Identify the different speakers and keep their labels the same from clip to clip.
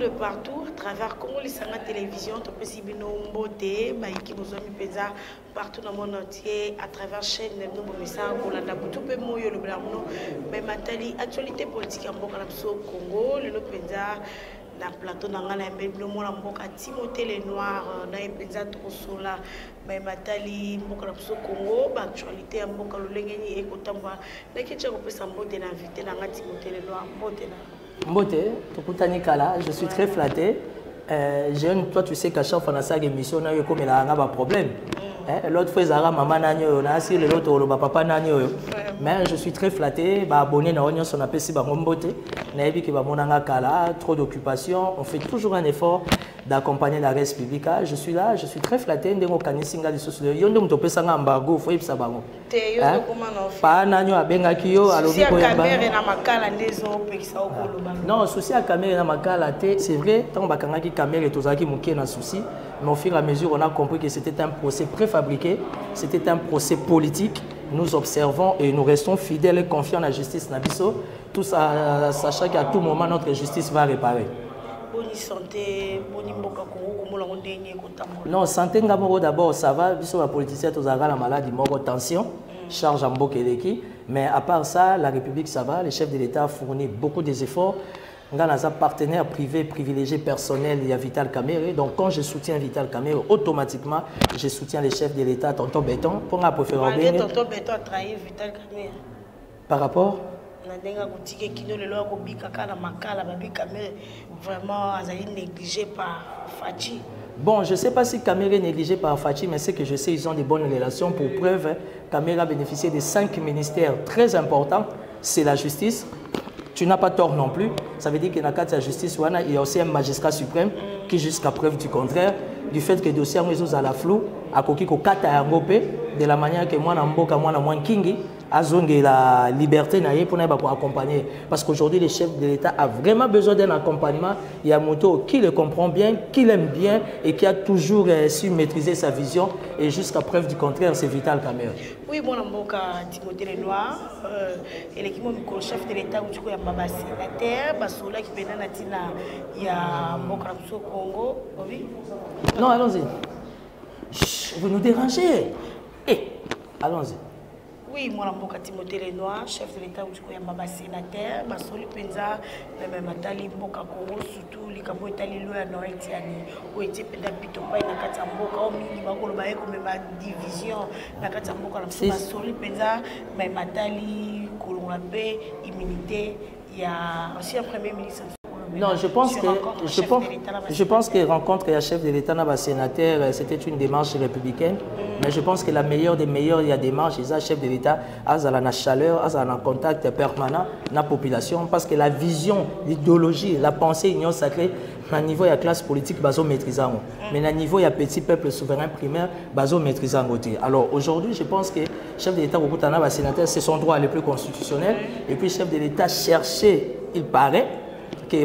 Speaker 1: de partout, à travers Congo, la télévision, tu peux suivre nos beautés, qui nous ont mis partout dans le monde entier, à travers la chaîne de nos messages, tout peut mouiller le blanc, mais matali actualité politique en Congo, le Penza, na plateau nangana mbebno mona mboka Timothée les Noirs na Penza Trosola, mais matali mboka na Congo, actualité en mboka lolengeni ekotamba, na kicha ko pesa mbote na invité na Timothée les Noirs, mbote na
Speaker 2: Mbote, Tokutani Kala, je suis très flatté. Toi, tu sais qu'à chaque fois, on a ça émission, on a eu comme il a un problème. L'autre fois, Zara, maman, on a assis l'autre, papa, mais je suis très flatté. Abonné à Onion, on appelle ça Mbote. Naïbi qui va monanga Kala, trop d'occupation. On fait toujours un effort d'accompagner la res publica. Je suis là, je suis très flatté. Ndengo kanisinga de société. Yondo mtope sanga embargo, faut y sabango.
Speaker 1: Te yondo comment on fait?
Speaker 2: Pas nanyo abenga kiyo,
Speaker 1: alobi ko yamba. Caméra na makala ndezo pekisa okoloba.
Speaker 2: Non, souci à caméra na makala te, c'est vrai, tant bakanga ki caméra et tozaki muké na souci, mais au fur et à mesure on a compris que c'était un procès préfabriqué, c'était un procès politique. Nous observons et nous restons fidèles et confiants à la justice Nabiso, tous sachant qu'à tout moment notre justice va réparer.
Speaker 1: Bonne santé, bonne mboka Congo, comme on dit,
Speaker 2: non, santé ngamoro d'abord, ça va, biso la politicien tous la maladie, moro tension, charge en bokeleki, mais à part ça, la République ça va, les chefs de l'État fournissent beaucoup des efforts. Nous avons un partenaire privé, privilégié, personnel, il y a Vital Kamerhe. Donc quand je soutiens Vital Kamerhe, automatiquement, je soutiens les chefs de l'État, Tonton Béton. Pour la préférence.
Speaker 1: Tonton Béton a trahi Vital Kamerhe.
Speaker 2: Par rapport?
Speaker 1: Vraiment, négligé par Fachi.
Speaker 2: Bon, je ne sais pas si Kamerhe est négligé par Fachi, mais c'est que je sais qu'ils ont de bonnes relations. Pour preuve, Kamerhe a bénéficié de 5 ministères très importants. C'est la justice. Tu n'as pas tort non plus. Ça veut dire que dans le cadre de la justice, il y a aussi un magistrat suprême qui, jusqu'à preuve du contraire, du fait que le dossier est à la flou, a de la manière que moi, Kingi, a la liberté pour accompagner. Parce qu'aujourd'hui, le chef de l'État a vraiment besoin d'un accompagnement. Il y a Moto qui le comprend bien, qui l'aime bien et qui a toujours su maîtriser sa vision. Et jusqu'à preuve du contraire, c'est Vital Kamerhe.
Speaker 1: Oui, mon amboka Timothée les Noirs, et l'équipe du chef de l'État, où il y a Baba Sénateur, Basola qui vient d'Atina, il y a Mokramso Congo. Oui.
Speaker 2: Non, allons-y. Vous nous dérangez. Allons-y.
Speaker 1: Oui, moi, je suis Timothée les Noirs, chef de l'État, où il y a Baba Sénateur, Basoli Penza, même Matali Mboka Congo, surtout les Cabo Itali Loya Noël Tiani, où il était Pédapitopa, il y a Katamboka, au milieu, il y a comme division, il y a Katamboka, Basoli Penza, même Matali, Kolomabé, immunité, il y a aussi un premier ministre.
Speaker 2: Non, je pense que rencontre et chef de l'État sénateur, c'était une démarche républicaine. Mais je pense que la meilleure des meilleures, il y a des démarches, les chefs de l'État, ils ont la chaleur, ils ont un contact permanent avec la population. Parce que la vision, l'idéologie, la pensée, l'union sacrée, à niveau de la classe politique, ils ont maîtrisé. Mais à niveau de petit peuple souverain primaire, ils ont maîtrisé. Alors aujourd'hui, je pense que le chef de l'État, sénateur, c'est son droit le plus constitutionnel. Et puis le chef de l'État cherchait, il paraît, je ne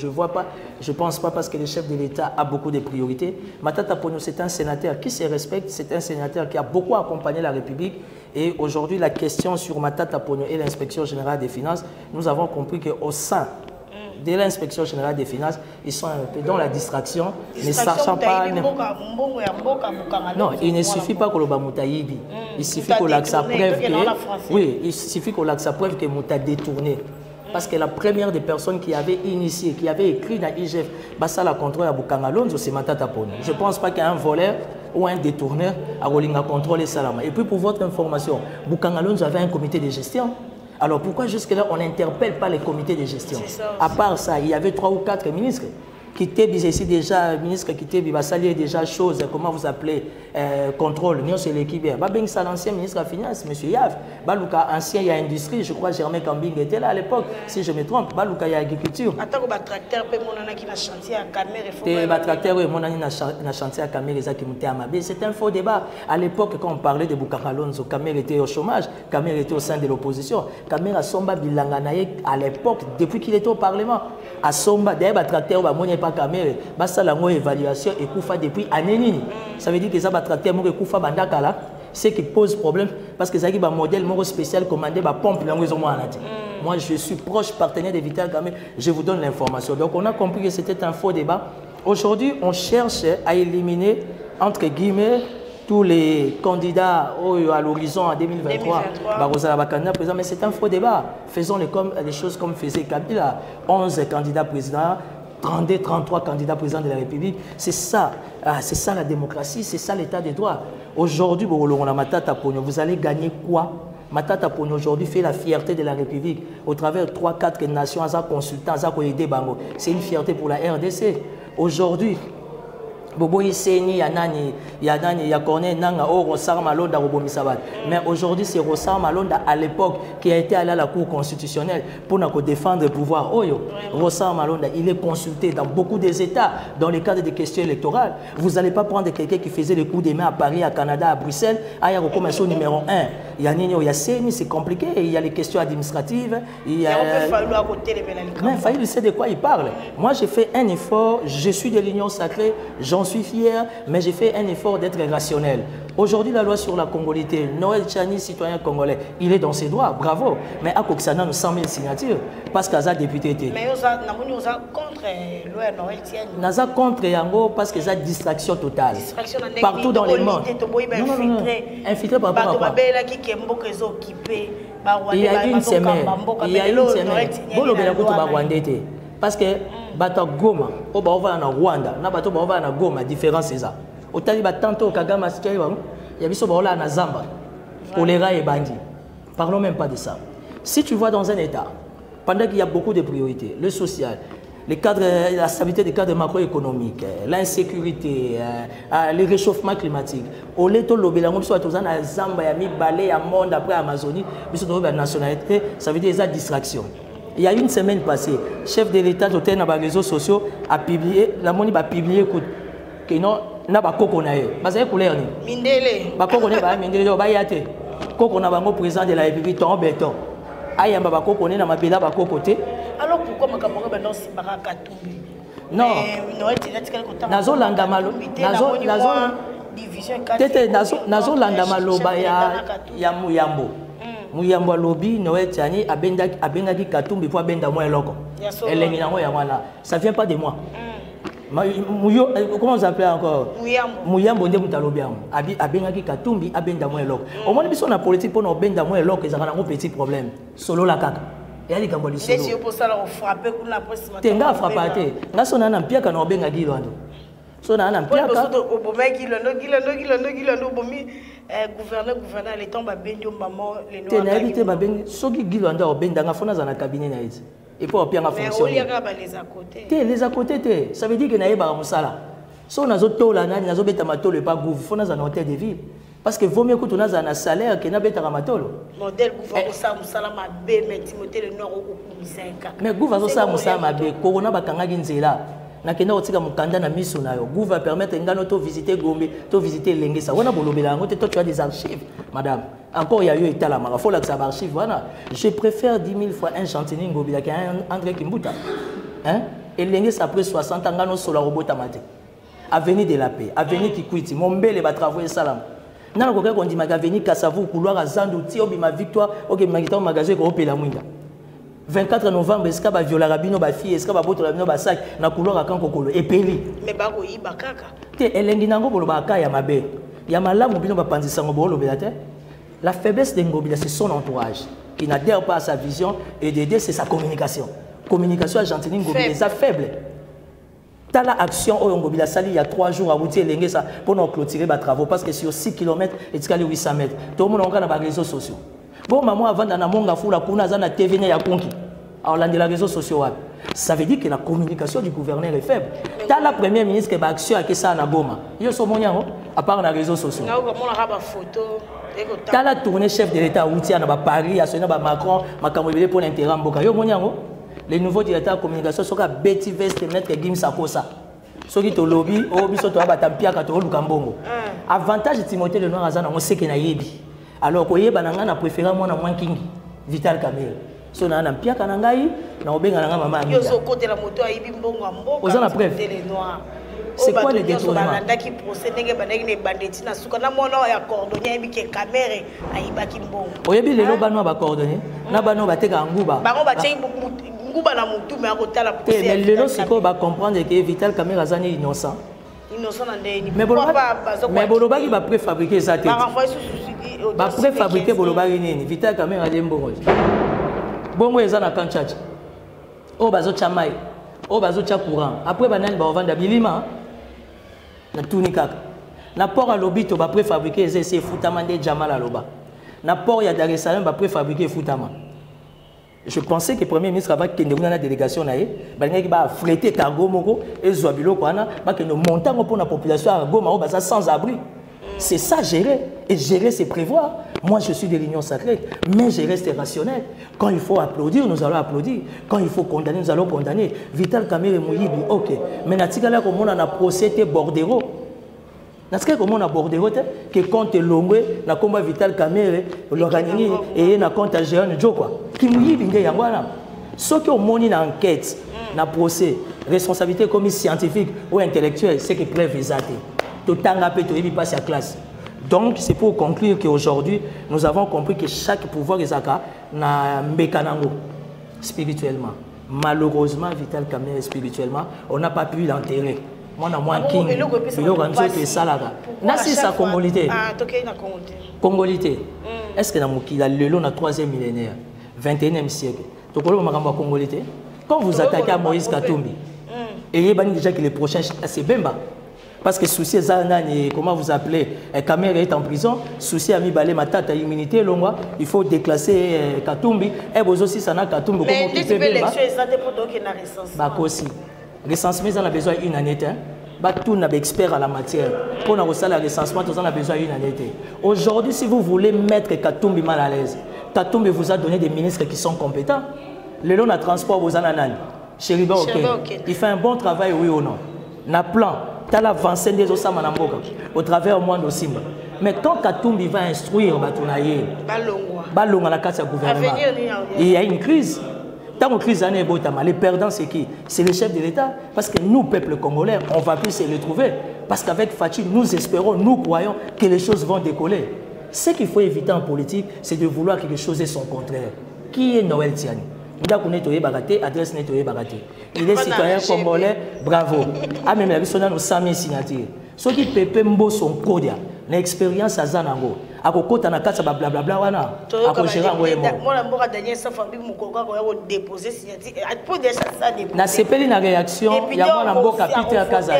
Speaker 2: vois pas, je ne pense pas parce que le chef de l'État a beaucoup de priorités. Matata Pogno, c'est un sénateur qui se respecte, c'est un sénateur qui a beaucoup accompagné la République. Et aujourd'hui, la question sur Matata Pogno et l'inspection générale des finances, nous avons compris qu'au sein de l'inspection générale des finances, ils sont un peu dans la distraction, ne sachant pas... Non, il ne suffit pas que le Bamoutaïbi. Il suffit qu'on ait sa preuve que... Oui, il suffit qu'on ait sa preuve que Mouta détourné. Parce que la première des personnes qui avait initié, qui avait écrit dans l'IGF, la contrôle à Bukangalonzo, c'est Matata Pogno. Je ne pense pas qu'il y a un voleur ou un détourneur à Rolinga contrôler Salama. Et puis pour votre information, Bukangalonzo avait un comité de gestion. Alors pourquoi jusque-là on n'interpelle pas les comités de gestion? À part ça, il y avait 3 ou 4 ministres qui étaient ici déjà, ministre qui était déjà chose, comment vous appelez, contrôle, nous c'est l'équipe. C'est l'ancien ministre de la Finance, M. Yav. Balouka, ancien, il y a industrie, je crois Germain Kambing était là à l'époque, si je me trompe. Balouka, il y a agriculture.
Speaker 1: Attends, il y a un tracteur, qui a chantier à Kamerhe.
Speaker 2: Il y a un tracteur, oui, a chantier à Kamerhe, c'est un faux débat. À l'époque, quand on parlait de Bukakalonzo, Kamerhe était au chômage, Kamerhe était au sein de l'opposition. Kamerhe a Somba Bilanganaye à l'époque, depuis qu'il était au Parlement. À Somba, d'ailleurs, le tracteur, Kamerhe, basa lango évaluation et koufa depuis année. Ça veut dire que ça va traiter mon koufa bandakala, ce qui pose problème parce que ça qui va modèle mon spécial commandé ba pompe lango ils ont moi Moi, je suis proche partenaire de Vital Kamerhe. Je vous donne l'information. Donc, on a compris que c'était un faux débat. Aujourd'hui, on cherche à éliminer, entre guillemets, tous les candidats à l'horizon en 2023. Mais c'est un faux débat. Faisons les choses comme faisait Kabila. 11 candidats présidents, 32, 33 candidats présidents de la République. C'est ça la démocratie, c'est ça l'état des droits. Aujourd'hui, vous allez gagner quoi? Matata Ponyo aujourd'hui fait la fierté de la République au travers de 3-4 nations, consultants, c'est une fierté pour la RDC. Aujourd'hui, mais aujourd'hui, c'est Rossar Malonda à l'époque qui a été allé à la Cour constitutionnelle pour défendre le pouvoir. Rossar Malonda, il est consulté dans beaucoup des États dans le cadre des questions électorales. Vous n'allez pas prendre quelqu'un qui faisait le coup des mains à Paris, à Canada, à Bruxelles. Il y a recommandation numéro 1. Il y a Nino, il y a CENI, c'est compliqué. Il y a les questions administratives. Il y a... Mais Faïl sait de quoi il parle. Moi, j'ai fait un effort. Je suis de l'Union sacrée. J'en suis fier, mais j'ai fait un effort d'être rationnel. Aujourd'hui, la loi sur la congolité, Noël Tchani, citoyen congolais, il est dans ses droits, bravo. Mais à Koksana, nous 100 000 signatures, parce qu'Aza député était. Mais nous sommes contre loi Noël Tchani. Nous sommes contre Yango parce que c'est une distraction totale. Partout dans le monde. Non. Infiltré par rapport à quoi? Il y a une semaine. Parce que bato Goma, au Baova na Rwanda, na bato Baova na Goma, différence c'est ça. Au Taliban tantôt Kagama Sikiwa, il y a biso Baola na Zamba, choléra et bandit. Parlons même pas de ça. Si tu vois dans un État, pendant qu'il y a beaucoup de priorités, le social, les cadres, la stabilité des cadres macroéconomiques, l'insécurité, le réchauffement climatique, au lieu de l'obélango, soit tous en Zamba, il y a mis balai à monde après Amazonie, mais sur la nationalité, ça veut dire des distractions. Il y a une semaine passée, le chef de l'État sur les réseaux sociaux a publié, la monnaie a publié que non, n'a pas coconaé. Parce que couleur ni. Mindele. Ba coconaé ba mindele ba yate. Cocona bango président de la République en béton. Aya ba coconaé na mabela ba cocoté. Alors pourquoi makamonga ba non si baraka tumbi? Non. Nazo landa malo. Nazo division 4. Tete nazo landa malo ba ya muyambo. Muyambo lobi Noël Tchani abengaki Katumbi pour abenda moi eloko. Elengi nango ya wana. Ça vient pas de moi. Comment on s'appelle encore? Muyambo nde mutalobi yango. Abengaki Katumbi abenda moi eloko. Au moins biso na politique pour na benda moi eloko ezaka nango petit problème. Solo la kaka. Ya likambo li solo. C'est pour ça la frapper pour la presse. Tenga frapper te. Ngaso na mpiaka na obengaki lwando. So na mpiaka. Obomaki lwando bomi. Gouverneur, les temps babendio maman les noirs. T'es invité babendio. Soki Gilwanda obenda nga fona za na cabinet na iti. Et pour bien fonctionner. Mais oliaka ba les à côté. T'es les à côté te. Ça veut dire que na yeba musala. So nazo tola nani nazo beta matolo pas gouv fona za na hôtel de ville. Parce que vaut mieux que tu na za na salaire que na beta matolo. Modèle gouv ça musala mabe mais Timothée le noir au kumiseka. Mais gouv ça musala mabe corona bakanga nzela. Nakenda otika mukanda na miso na yo. Gouv va permettre ngano to visiter Gombe, to visiter Lengesa. Wana bolobela ngote to tu as des archives, madame. Encore il y a eu état mara. Faut là que ça archive voilà. Je préfère 10 000 fois un Chantini Ngobila qu'un André Kimbuta. Hein? Et Lengesa après 60 ans ngano sola robota mate. Avenue de la paix, avenue Kikwiti, Mombele va travailler salam. Nana koka ko ndima avenue Kasavu couloir à Zandu ti obima victoire, OK magita magasin ko opela mwinda. 24 novembre, est-ce qu'il y a viola rabino ba fille, est-ce qu'il y a boto rabino ba sac na couloir akan kokolo epeli. Mais ba ko yiba kaka. Te elengi nango bolo ba ka ya mabe. Ya malamu bino ba panzisa ngo bolo belate. La faiblesse de Ngobila c'est son entourage qui n'adhère pas à sa vision et d'aider c'est sa communication. Communication argentine Ngobila est faible. T'as la action au Ngobila sali il y a 3 jours à Bouti Lengue ça pour nous clôturer les travaux parce que sur 6 km et tu as 800 mètres. Tout le monde a les réseaux sociaux. Bon, maman, avant d'en monga fou la kuna zana TV ya konki. Alors, là, les réseaux sociaux, ça veut dire que la communication du gouverneur est faible. T'as la première ministre qui a action avec ça à Goma. Yo so monia à part les réseaux sociaux. T'as la tournée chef de l'État outil à Paris, à Macron, Makamobile pour l'intérêt Mboka. Yo monia les nouveaux directeurs de communication sont à Betty Vest et Maître Gim Sakosa. Ceux qui te lobby, au biso to abatampia ka to lukambongo. Avantage de Timothée le Noir azana on sait que na yebi. Alors que bananga na préféré moi na moins kingi Vital Kamerhe. So na mpia kanangai na obenga na maman. Yo so côté la moto ayibi mbongo mboka. Oza na preuve. C'est quoi le détournement?
Speaker 1: Qui procède les bandits na suka na mona ya cordonnier bi ke caméra ayibaki mbongo.
Speaker 2: Oyebi lelo bano ba coordonner na bano ba teka nguba.
Speaker 1: Bango ba teka nguba na mutu mais akotala procès.
Speaker 2: Mais lelo siko ba comprendre que Vital Kamerhe azani innocent.
Speaker 1: Innocent ndeni.
Speaker 2: Mais bolobaki ba préfabriquer ça tête. Ba préfabriquer bolobaki nini? Vital Kamerhe ali mbongo. Bongo eza na kanchachi. O bazo chamai. O bazo cha courant. Après banani ba vendre bilima. Na tuni kaka. Na port à lobby to ba préfabriquer eza futama nde Jamal aloba. Na port ya Dar es Salaam ba préfabriquer futama. Je pensais que le Premier ministre avait qu'il y ait une délégation, il va fréter cargo moko et Zouabilo Kwana, que nous montons pour la population à Goma sans abri. C'est ça gérer. Et gérer, c'est prévoir. Moi, je suis de l'Union sacrée, mais je reste rationnel. Quand il faut applaudir, nous allons applaudir. Quand il faut condamner, nous allons condamner. Vital Kamerhe Mouyibi, ok. Mais natikala comme on a procédé Bordero. Natika comme on a Bordero que compte Longwe, na combat Vital Kamerhe, l'organisme et na compte Géant Djokwa. Qui Mouyibi nge yangwana. Ce qui au monde une enquête, na procès, responsabilité comme scientifique ou intellectuelle, c'est que preuve exacte. Tout temps après, tout est passé à classe. Donc, c'est pour conclure qu'aujourd'hui, nous avons compris que chaque pouvoir est na mécanango spirituellement. Malheureusement, Vital Kamerhe spirituellement, on n'a pas pu l'enterrer. Moi, on a moins king. Il aura dit que ça là. Nasi sa congolité. Congolité. Est-ce que dans le long, 3e millénaire, 21e siècle, tu connais ma congolité? Quand vous attaquez à Moïse Katumbi, et il y a déjà que les prochains, c'est Bemba. Parce que souci Zanani, comment vous appelez, Kamerhe est en prison, souci a mis balé matata immunité, il faut déclasser Katumbi, et vous aussi ça n'a Katumbi.
Speaker 1: Mais l'élection est santé pour donc qu'il y ait un recensement.
Speaker 2: Bah aussi, recensement on a besoin d'une année, bah tout n'a expert à la matière. Pour nous le recensement, on a besoin d'une année. Aujourd'hui, si vous voulez mettre Katumbi mal à l'aise, Katumbi vous a donné des ministres qui sont compétents. Le long de transport vous en a nani. Chériba ok. Il fait un bon travail, oui ou non. Na plan. Tu as l'avancée des Osama Namboka au travers au moins de Simba. Mais quand Katumbi va instruire Batounaye, Balonga la carte gouvernement, il y a une crise. Tant que crise année les perdants c'est qui? C'est le chef de l'État. Parce que nous, peuple congolais, on va plus se retrouver. Parce qu'avec Fachi, nous espérons, nous croyons que les choses vont décoller. Ce qu'il faut éviter en politique, c'est de vouloir que les choses aient son contraire. Qui est Noël Tiani? Adresse il est citoyen congolais, bravo. Ah, même la personne a 100 000 signatures. Ceux qui peuvent son code, l'expérience à Zanango, à Kokota na kasa blablabla wana, à Kogera Ngoemo.
Speaker 1: Moi, Daniel Safabi Moukoka a déposé signature.
Speaker 2: Na sepeli na réaction, il y a un Mboka Peter Kaza.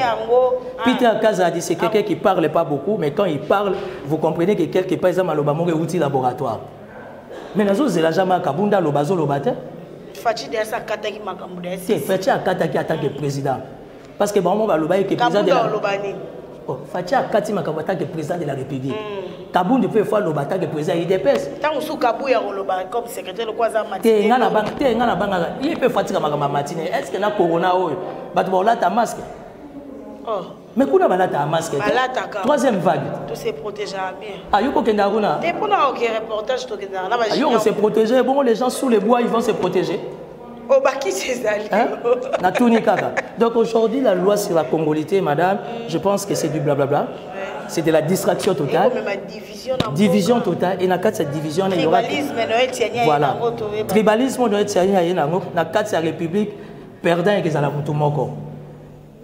Speaker 2: Peter Kaza dit c'est quelqu'un qui parle pas beaucoup, mais quand il parle, vous comprenez que quelque part ils ont malobamore outil laboratoire. Mais nous avons jamais Kabunda Lobazo Lobate.
Speaker 1: Fachi de sa kataki makambu.
Speaker 2: Fachi a kataki en tant que président. Parce que bon, on va le bailler que président de la Fachi a kataki makambu en tant que président de la République. Kabunda peut faire le bataille que président IDPS.
Speaker 1: Tant que Kabou ya Roloba comme secrétaire le Kwaza Matine.
Speaker 2: T'es ngana banga. Il peut fatiguer makambu Matine. Est-ce que na corona oyo? Bat bon là ta masque. Oh. Mais quand on a un masque, troisième vague.
Speaker 1: Tout se protéger bien.
Speaker 2: Ah, il faut que nous
Speaker 1: ayons un reportage.
Speaker 2: Il faut se protéger. Bon, les gens sous les bois, ils vont se protéger.
Speaker 1: Oh, bah qui c'est ça?
Speaker 2: Donc aujourd'hui, la loi sur la congolité, madame, je pense que c'est du blablabla. C'est de la distraction totale. Division totale. Et dans cette division, il y aura... Voilà. Tribalisme, dans la République, perdant et qu'ils allaient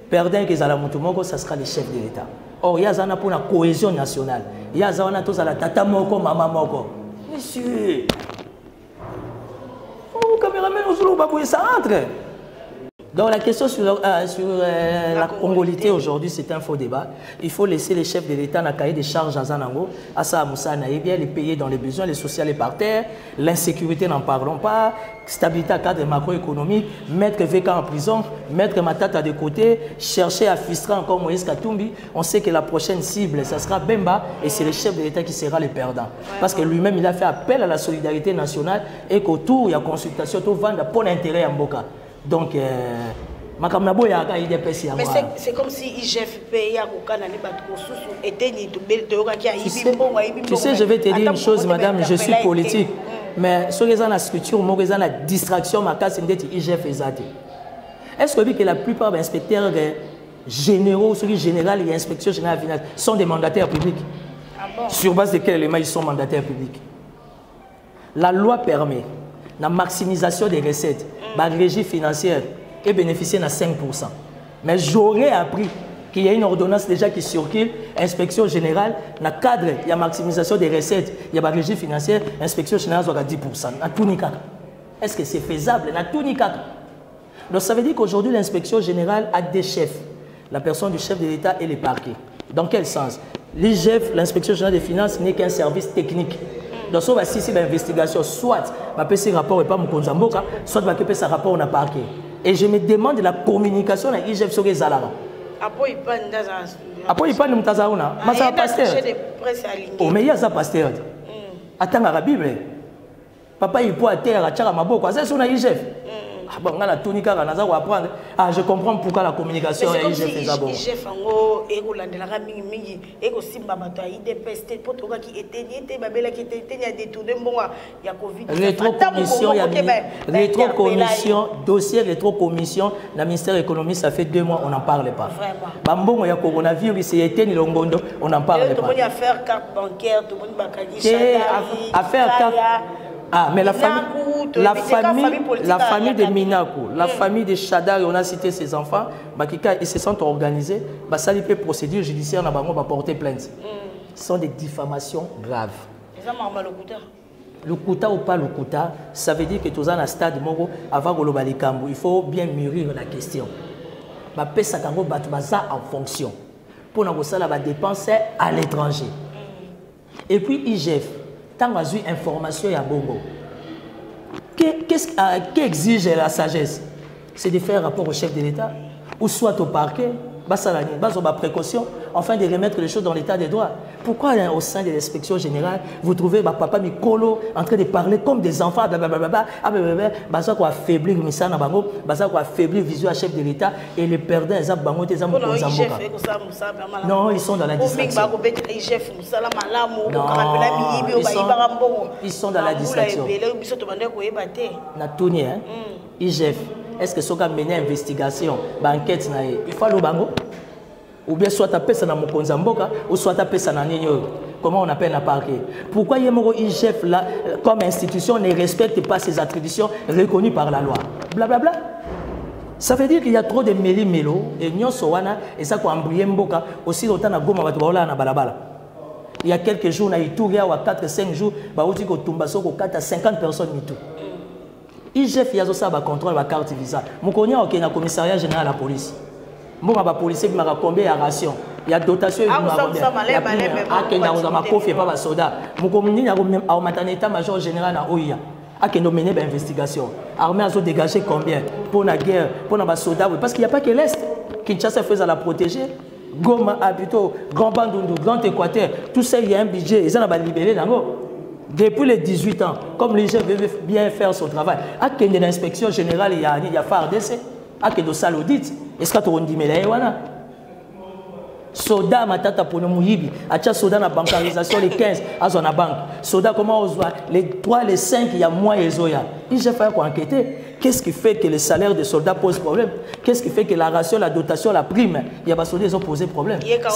Speaker 2: perdant que Zala Moutoumoko, ça sera le chef de l'État. Or, il y a un pour la cohésion nationale. Il y a un tous à la tata moko, maman moko. Monsieur. Oh, caméraman, ça entre. Donc la question sur la congolité aujourd'hui, c'est un faux débat. Il faut laisser les chefs de l'État dans le cahier des charges à Zanango, à Saamoussa Naïbia, les payer dans les besoins, les sociaux et par terre, l'insécurité, n'en parlons pas, stabilité à cadre macroéconomique, mettre VK en prison, mettre Matata de côté, chercher à frustrer encore Moïse Katumbi. On sait que la prochaine cible, ça sera Bemba et c'est le chef de l'État qui sera le perdant. Parce que lui-même, il a fait appel à la solidarité nationale et qu'autour, il y a consultation, tout vendre pour l'intérêt en Boka. Donc, mais
Speaker 1: c'est comme si IGFP
Speaker 2: Tu sais, je vais te dire une chose, madame, je suis politique. Mais sur les la structure, sur la distraction, ma case, c'est IGF. Est-ce que la plupart des inspecteurs généraux, ceux qui général et inspection générale finance sont des mandataires publics.
Speaker 1: Ah bon?
Speaker 2: Sur base de quel élément ils sont mandataires publics? La loi permet la maximisation des recettes, la régie financière et bénéficier de 5%. Mais j'aurais appris qu'il y a une ordonnance déjà qui circule, inspection générale, dans le cadre, il y a maximisation des recettes, il y a la régie financière, inspection générale à 10%. Est-ce que c'est faisable? Donc ça veut dire qu'aujourd'hui, l'inspection générale a des chefs. La personne du chef de l'État et les parquets. Dans quel sens? L'IGF, l'inspection générale des finances, n'est qu'un service technique. Donc, si on va ici l'investigation, soit on va faire rapport et pas mon konzamboka, soit on va faire ce rapport au parquet. Et je me demande la communication de l'IGF sur les alarmes.
Speaker 1: Après,
Speaker 2: il parle de Mutazaouna. Mais ça va pasteur. Oh, mais il y a ça pasteur. Attends, la Bible. Papa, il peut à terre, à Tcharamaboko. C'est sur l'IGF. Je comprends pourquoi la communication est IGF.
Speaker 1: IGF
Speaker 2: rétro-commission, dossier rétro-commission, le ministère de l'économie, ça fait 2 mois, on n'en parle pas. Vraiment. Il y a coronavirus, on n'en parle pas.
Speaker 1: Affaire carte bancaire,
Speaker 2: affaire carte. Ah, mais la famille de Minakou, la famille de Chadar, on a cité ses enfants, ils se sont organisés, ça peut procédure judiciaire, on va porter plainte. Ce sont des diffamations graves. Le Kouta ou pas le Kouta, ça veut dire que tous en stade avant il faut bien mûrir la question. En fonction. Pour nous dépenser à l'étranger. Et puis IGF. Tant qu'on a eu information et à Bongo, qu'exige la sagesse? C'est de faire rapport au chef de l'État ou soit au parquet, précaution, afin de remettre les choses dans l'état des droits. Pourquoi au sein de l'inspection générale, vous trouvez papa Mikolo en train de parler comme des enfants, quoi affaiblir affaiblir vision à chef de l'État et les perdants, non, ils sont dans la distraction. Ils sont dans la distraction. IGF, est-ce que ce qu'on a mené investigation, enquête, il faut le bango? Ou bien soit tapé ça dans mon konzamboka, ou soit tapé ça dans Nino. Comment on appelle la parquet? Pourquoi IGF là, comme institution, ne respecte pas ses attributions reconnues par la loi? Blablabla. Ça veut dire qu'il y a trop de méli-mélo, et Nyon Sowana, et ça qu'on embrouillé Mboka, aussi longtemps na Goma Batoula na Balabala. Il y a quelques jours, on a eu tout, il y a 4-5 jours, on dit qu'on tombe sur 4 à 50 personnes. IGF, il y a ça, contrôle la carte visa. Je connais un commissariat général de la police. Je suis un policier qui m'a combien de rations. Il y a dotation. Il y a un soldat. Je suis un état-major général à OIA. Il y a une investigation. L'armée a dégagé combien pour la guerre, pour les soldats. Parce qu'il n'y a pas que l'Est. Kinshasa fait à la protéger. Goma, Abito, Grand Bandundu, Grand Équateur. Tout ça, il y a un budget. Ils ont libéré. Depuis les 18 ans, comme l'IGF veut bien faire son travail, il y a une inspection générale, il y a FARDC, il y a l'audit. Est-ce que tu as dit que Soda matata pour nous muyibi, acha soda na bancarisation les 15 à zona banque. Soda comment on voit les 3 les 5 il y a moins ezoya. Il j'ai fait quoi enquêter. Qu'est-ce qui fait que le salaire des soldats pose problème? Qu'est-ce qui fait que la ration, la dotation, la prime, il y a des soldats qui ont posé problème?
Speaker 1: Il y a grand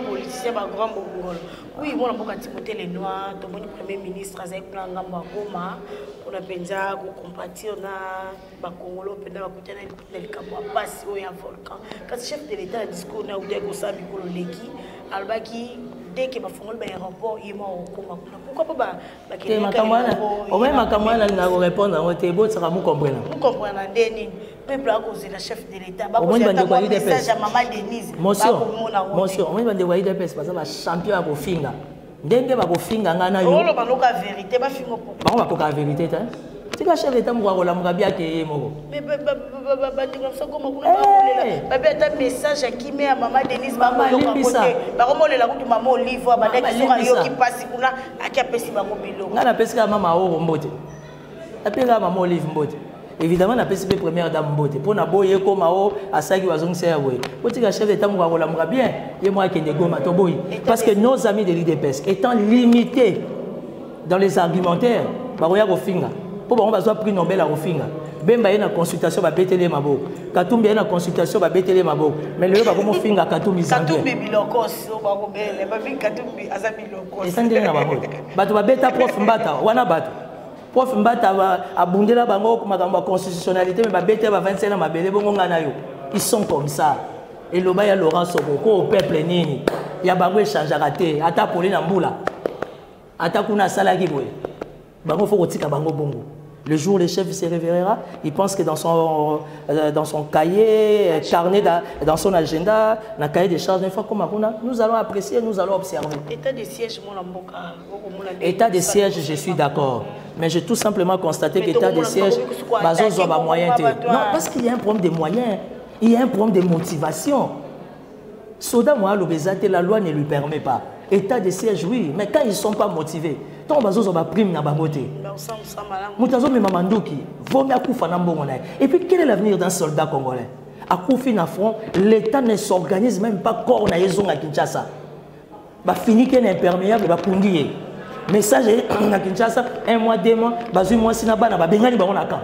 Speaker 1: politicien, grand bongol. Oui, moi on a Timothée Lenoir, le premier ministre avec plan Ngamba Goma, on a pensé à compatir na ba Congolo pendant que le camp passe au volcan. Quand le chef de l'État a discours na Oudé Gossa Mikolo Leki, albaki dès que ba fongol ba aéroport il m'a Goma. Pourquoi pas ba
Speaker 2: que makamwana au même makamwana na répondre à votre bot ça vous comprendre.
Speaker 1: Vous comprenez ndeni peuple a causé la chef de l'État ba
Speaker 2: ko un message
Speaker 1: à maman Denise.
Speaker 2: Monsieur, on va devoir dire parce que champion à kofinga. Ndenge ba kofinga ngana yo.
Speaker 1: On va la vérité ba fingo pour.
Speaker 2: Ba ko la vérité ta. C'est que chef d'État mwa ko la mga bia ke moko.
Speaker 1: Mais ba ndinga ça comme kuna ba kolela. Ba bia ta message à qui met à maman Denise ba ko loka. Ba ko molela ku maman Olive ba ndeki so yo ki passe kuna aki apesi ba ngobilo.
Speaker 2: Ngana pesi ka mama o mbote. Apela maman Olive mbote. Évidemment, la PCP première dame beauté. Pour na boye comme ao asaki wazong serwe. Pour dire chef d'État mwa ko la mga bien, et moi qui ndego matoboy. Parce que nos amis de l'IDPS étant limités dans les argumentaires, ba ko ya ko finga. Pour on va soit prix Nobel à Ofinga. Bemba na consultation ba betele mabo. Katumbi na consultation ba betele mabo. Mais le ba komo finga Katumbi Zambia.
Speaker 1: Katumbi bilokos ba ko bele ba bi Katumbi azabilokos.
Speaker 2: Esandele na bango. Bato ba beta prof mbata wana bato. Prof mbata ba abundela bango ko makambo constitutionnalité mais ba beta ba 25 na mabele bongo ngana yo. Ils sont comme ça. Et le baya Laurent Sokoko au peuple nini. Ya bango échange raté ata poli na mbula. Ata kuna sala ki boye. Bango faut kotika bango bongo. Le jour où le chef se réveillera, il pense que dans son cahier, carnet, dans son agenda, dans le cahier des charges, une fois comme nous allons apprécier, nous allons observer.
Speaker 1: État de siège,
Speaker 2: état de siège, je suis d'accord. Mais j'ai tout simplement constaté que l'état de siège, moyen. Non, parce qu'il y a un problème de moyens, il y a un problème de motivation. Soda moi, la loi ne lui permet pas. État de siège, oui, mais quand ils ne sont pas motivés, et puis quel est l'avenir d'un soldat congolais? À Koufi na front, l'État ne s'organise même pas corps na yezon à Kinshasa. Ba fini qu'un imperméable ba pundier. Message à Kinshasa, 1 mois, 2 mois, bazu mois sinaba na ba bengani ba on a quand.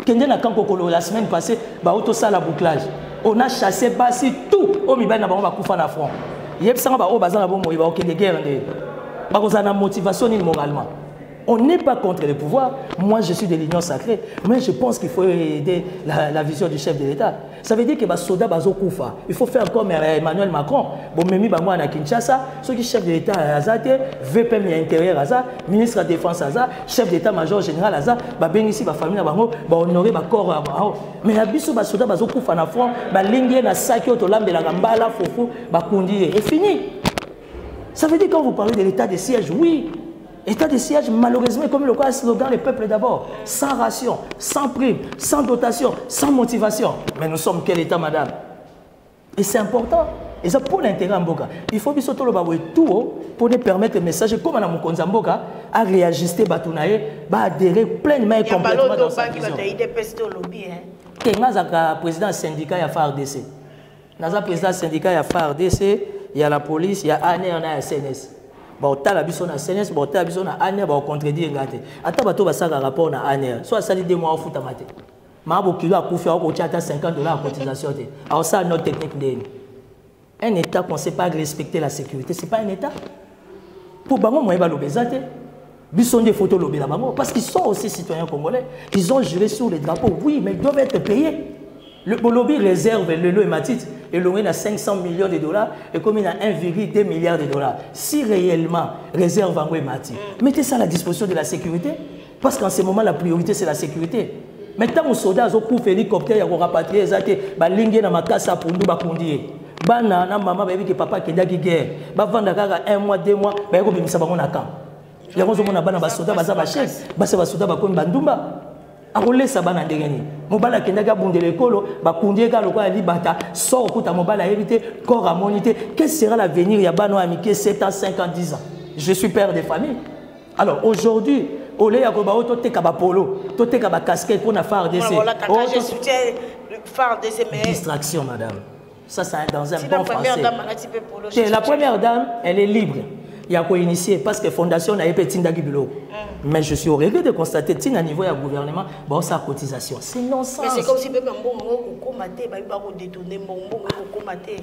Speaker 2: Kende na quand kokolo la semaine passée, ba auto sala bouclage. On a chassé basi tout au mi ba na ba on va koufa na front. Yeb sanga ba o bazana bo mo ba okende guerre ndé. Ba ko na motivation ni moralement. On n'est pas contre le pouvoir. Moi, je suis de l'Union sacrée. Mais je pense qu'il faut aider la vision du chef de l'État. Ça veut dire que les soldats bazo koufa. Il faut faire comme Emmanuel Macron. Bon, même si à Kinshasa, ceux qui chef de l'État Azate, VP intérieur Azat, ministre de la Défense Azat, chef d'État-major général Azat, ici la famille Bango, honorer le corps. Mais la biso les soldats bazo koufa na front, lingue na saki otolam de la gambala fofu, kundi et fini. Ça veut dire quand vous parlez de l'état de siège, oui. État de siège, malheureusement, comme le cas slogan, le peuple d'abord, sans ration, sans prime, sans dotation, sans motivation. Mais nous sommes quel État, madame? Et c'est important. Et ça pour l'intérêt en Boka. Il faut que tout pour nous permettre le message, comme on a mon Mboka, à réajuster Batounaye, à adhérer pleinement et complètement dans sa vision. Il y a un président syndicat à FARDC. Il y a un président syndicat à FARDC, il y a la police, il y a ANE, il y a la SNS. Bon, tu as la bison à CNS, bon, tu as la bison à ANER, bon, contredire gâté. Attends, tu vas un rapport à ANER. Soit ça dit 2 mois au foot à maté. Ma kilo a couvert au coach à $50 en cotisation. Alors, ça, notre technique d'elle. Un État qu'on ne sait pas respecter la sécurité, ce n'est pas un État. Pour Bango, moi, il va l'obésité. Bison des photos l'obé là-bas. Parce qu'ils sont aussi citoyens congolais. Ils ont juré sur les drapeaux. Oui, mais ils doivent être payés. Le lobby réserve le lot hématite et l'on a 500 millions de dollars et comme il a 1,2 milliard de dollars. Si réellement réserve en hématite, mettez ça à la disposition de la sécurité parce qu'en ce moment la priorité c'est la sécurité. Maintenant aux soldats au coup hélicoptère il y a rapatrié zate ba lingue na makasa pundu ba kundie. Bana na maman ba que papa kenda ki guerre. Ba vanda kaka 1 mois 2 mois ba ko bimisa bango na camp. Les gens ont bana ba soldats ba za ba chef, ba se ba soldats ba ko bandumba. Akolesa bana ndengeni mobala kendaka bundele ekolo bakundieka lokola libata sort okuta mobala éviter corps à moniter. Quel sera l'avenir ya bana amike 7 ans 5 ans 10 ans? Je suis père de famille. Alors aujourd'hui olé ya koba oto teka ba polo to teka ba casquette pour na FARDC.
Speaker 1: Je soutiens le FARDC mais
Speaker 2: distraction madame. Ça c'est dans un bon français. La première dame elle est libre. Il y a quoi initier parce que fondation n'a pas été bilo. Mais je suis au regret de constater que à niveau du gouvernement, bon ça cotisation. C'est non-sens. Mais c'est comme si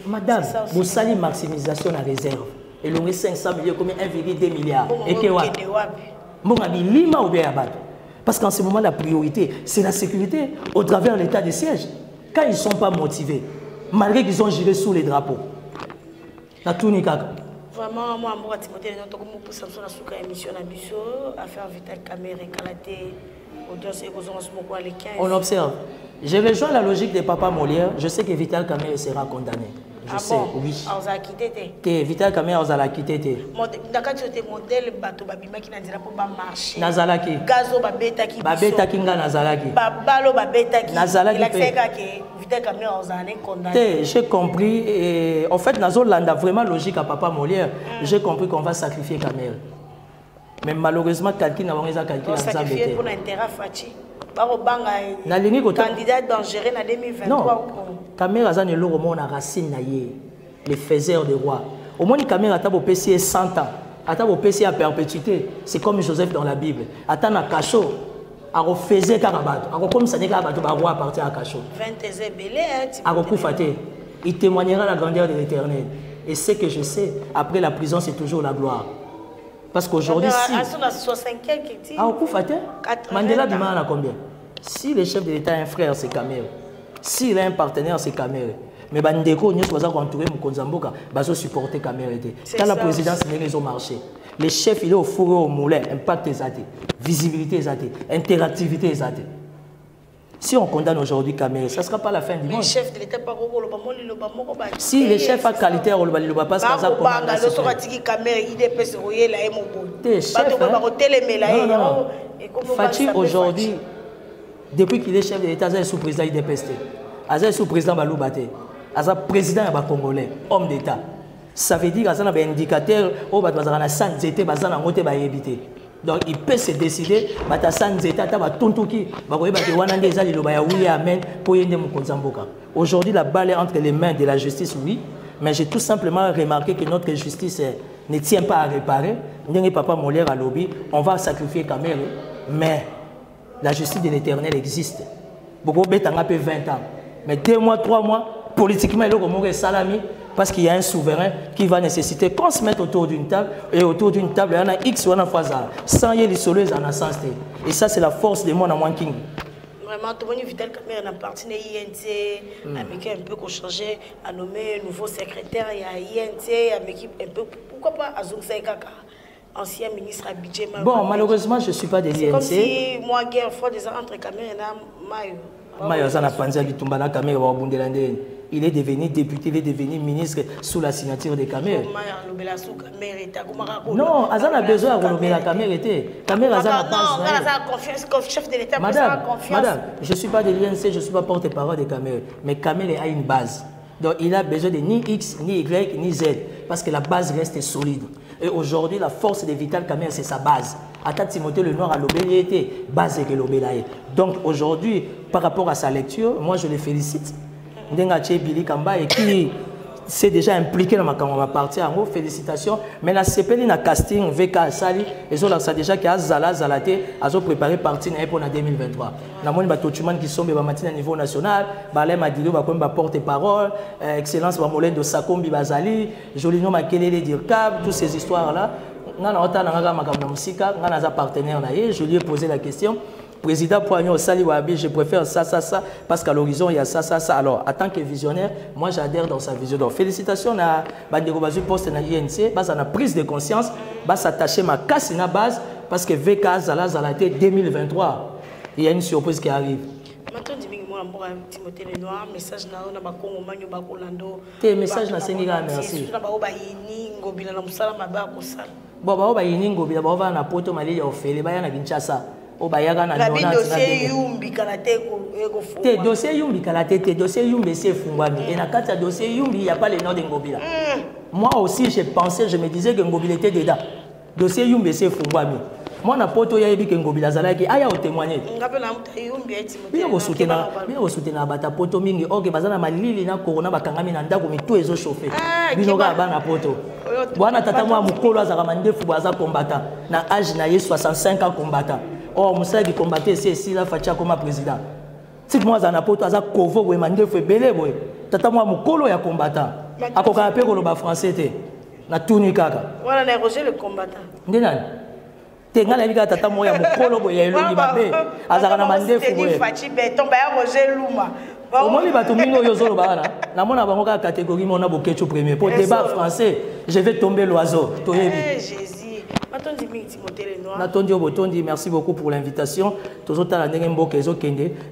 Speaker 2: madame, vous saluez maximisation la réserve. Et l'on est 500 millions comme 1,2 milliard. Et que parce qu'en ce moment la priorité c'est la sécurité au travers de l'état de siège. Quand ils ne sont pas motivés, malgré qu'ils ont géré sous les drapeaux. La tournica.
Speaker 1: Vraiment, moi, je suis Timothée, je suis en émission à faire Vital Caméra et Kalaté, audience et les 15.
Speaker 2: On observe. Je rejoins la logique de Papa Molière. Je sais que Vital Caméra sera condamné. Je sais,
Speaker 1: bon?
Speaker 2: Oui.
Speaker 1: On a quitté.
Speaker 2: Que Vital Caméra a quitté.
Speaker 1: Modèle bateau babima qui n'a dit pas marcher.
Speaker 2: Nazalaki.
Speaker 1: Gazo babeta qui.
Speaker 2: Babeta qui nga Nazalaki.
Speaker 1: Babalo babeta qui.
Speaker 2: Nazalaki.
Speaker 1: Vital Caméra on a condamné.
Speaker 2: J'ai compris. Et en fait, Nazolanda vraiment logique à Papa Molière. J'ai compris qu'on va sacrifier Caméra. Mais malheureusement, quelqu'un n'a pas calculé.
Speaker 1: On sacrifier pour l'intérêt Fachi. Candidat dangereux en 2023.
Speaker 2: Non. Caméra a une racine les faiseurs de roi. Au moins, Caméra a PC 100 ans. A PC à perpétuité. C'est comme Joseph dans la Bible. Attends à cachot. faisait karabato comme ça n'est pas bateau roi partir à Cachot
Speaker 1: 20 belé
Speaker 2: il témoignera la grandeur de l'Éternel et ce que je sais après la prison c'est toujours la gloire parce qu'aujourd'hui si Mandela Bima a combien si le chef de l'État a un frère c'est Kamere s'il a un partenaire c'est Kamere mais bandeko nous sommes entourés Mkonzamboka baso supporter Kamere quand la présidence n'est pas marché le chef il est au four au moulin impact exaté visibilité exaté interactivité exaté. Si on condamne aujourd'hui Kamere, ça ne sera pas la fin du monde.
Speaker 1: Si
Speaker 2: le chef a qualité, on ne va pas se faire Fachi aujourd'hui, depuis qu'il est chef de l'État, il est sous-président IDPST. Il est sous-président Baloubate. Il est président Congolais, homme d'État. Ça veut dire qu'il y a un indicateur où il y a un santé, donc il peut se décider, aujourd'hui la balle est entre les mains de la justice, oui, mais j'ai tout simplement remarqué que notre justice ne tient pas à réparer. Papa Molière à lobby, on va sacrifier Kamere, mais la justice de l'Éternel existe. Beaucoup de 20 ans, mais 2 mois, 3 mois, politiquement, il y a salami. Parce qu'il y a un souverain qui va nécessiter qu'on se mette autour d'une table, et autour d'une table, il y en a X ou il y en a Faza. Sans y aller isolé, en a sens. Et ça, c'est la force de mon amour King.
Speaker 1: Vraiment, tout le monde Vital Kamere a parti de l'INT, avec un peu qu'on changeait, à nommer un nouveau secrétaire, il y a INT, avec un peu, pourquoi pas Azouk Saïkaka, ancien ministre à budget.
Speaker 2: Bon, malheureusement, je ne suis pas de l'INT.
Speaker 1: C'est comme si moi, guerre forte entre Kamere et Mayo.
Speaker 2: Il est devenu député, il est devenu ministre sous la signature de Kamere. Non, Azan a besoin de relever la Kamere. Kamere a
Speaker 1: chef de l'État.
Speaker 2: Madame, je ne suis pas de l'INC, je ne suis pas porte-parole de Kamere. Mais Kamere a une base. Donc il a besoin de ni X, ni Y, ni Z. Parce que la base reste solide. Et aujourd'hui, la force de Vital Kamere, c'est sa base. Atta Timothée le Noir à l'Obéli était base de l'Obélaï. Donc aujourd'hui, par rapport à sa lecture, moi je le félicite. Ndengache Billy Kamba et qui s'est déjà impliqué dans ma partie en haut, félicitations. Mais la CPL na casting VK Sali, ils ont lancé déjà qui a Zalate, ils ont préparé partie pour 2023. La moine batotuman qui sont à niveau national, Balem Adilo va porte-parole, Excellence Bamolène de Sakombi Bazali, Jolino Makelele Dirkab, toutes ces histoires là. Je lui ai posé la question. Président Poignon, Sali Wabi, je préfère ça, parce qu'à l'horizon, il y a ça. Alors, en tant que visionnaire, moi, j'adhère dans sa vision. Donc, félicitations à Bandego Bazu Poste na INC, base à la prise de conscience, base s'attacher ma casse na base, parce que VK Zalaté 2023, il y a une surprise qui arrive.
Speaker 1: Timothée Lenoir, message na na bakongo manyo bakolando.
Speaker 2: Tes message na sengira merci.
Speaker 1: Na ba yini ngobila na musala maba kosala.
Speaker 2: Bon ba yini ngobila ba na poto mali ya ofele ba ya na Kinshasa. Obayaka na
Speaker 1: nona dossier yumbi kalate ko fo.
Speaker 2: Te dossier yumbi kalate te dossier yumbi c'est fungwami et na kata dossier yumbi il y a pas le nom de Ngobila. Moi aussi j'ai pensé, je me disais que Ngobila était dedans. Dossier yumbi c'est fungwami. Moi na poto ya yebi ke Ngobila zalaki aya o témoigner.
Speaker 1: Ngapela muta yumbi eti muta.
Speaker 2: Bien soutenir bata poto mingi oke bazana malili na corona bakangami na ndako mitu ezo chauffer. Bino ga bana poto. Bwana tata moi mukolo azaka mandefu baza combattant na âge na ye 65 ans combattant. Oh, Moussa qui combattait ici, là, Fatia comme président. Si moi, j'en ai pas, j'ai couvert, oui, mandé, fait belé, oui. Tata moi, mon colo est combattant. À quoi qu'on appelle le français, na tout ni kaka.
Speaker 1: Voilà, on a Roger le combattant.
Speaker 2: Ndinan. T'es ngala biga tata moi, mon colo, oui, il est libéré. Azara na mandé, oui.
Speaker 1: Fatia, béton, bah, Roger Luma.
Speaker 2: Au moins, il va tout mino yozo le bana. Na mon avant la catégorie, mon abo ketchup premier. Pour débat français, je vais tomber l'oiseau.
Speaker 1: Jésus.
Speaker 2: Merci beaucoup pour l'invitation.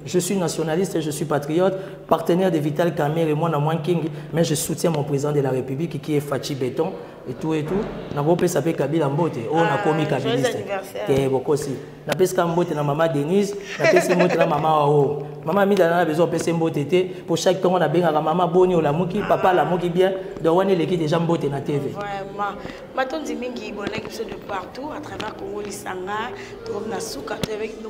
Speaker 2: Je suis nationaliste et je suis patriote, partenaire de Vital Kamere et moi, King, mais je soutiens mon président de la République qui est Fachi Béton et tout. Je suis Kabila Mbote, on a commis Kabiliste. Je suis maman Denise, je suis maman maman Mida a besoin de Mbote. Pour chaque temps, on a besoin de maman Boni ou la Mouki, papa la Mouki bien, de on est l'équipe déjà Mbote na TV.
Speaker 1: Vraiment. Maintenant, Dimingi, de partout, à travers Congo Lisanga, comme Nasuka, avec nous,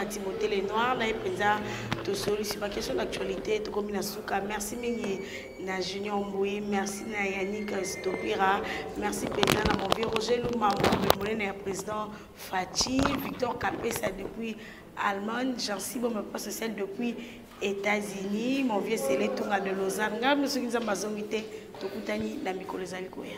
Speaker 1: Timothée Lenoir, na présent de solution ma question d'actualité, tout comme Nasuka. Merci Mingi, na Junior Mboui, merci na Yannick Stopira, merci président na mon vieux Roger Luma, mon président Fachi, Victor Kapesa depuis Allemagne, Jancy, bon, pas social depuis États-Unis, mon vieux c'est les Tonga de Lausanne. Regarde, monsieur qui nous a mazongité, Tokutani, la Mikolezali Koya.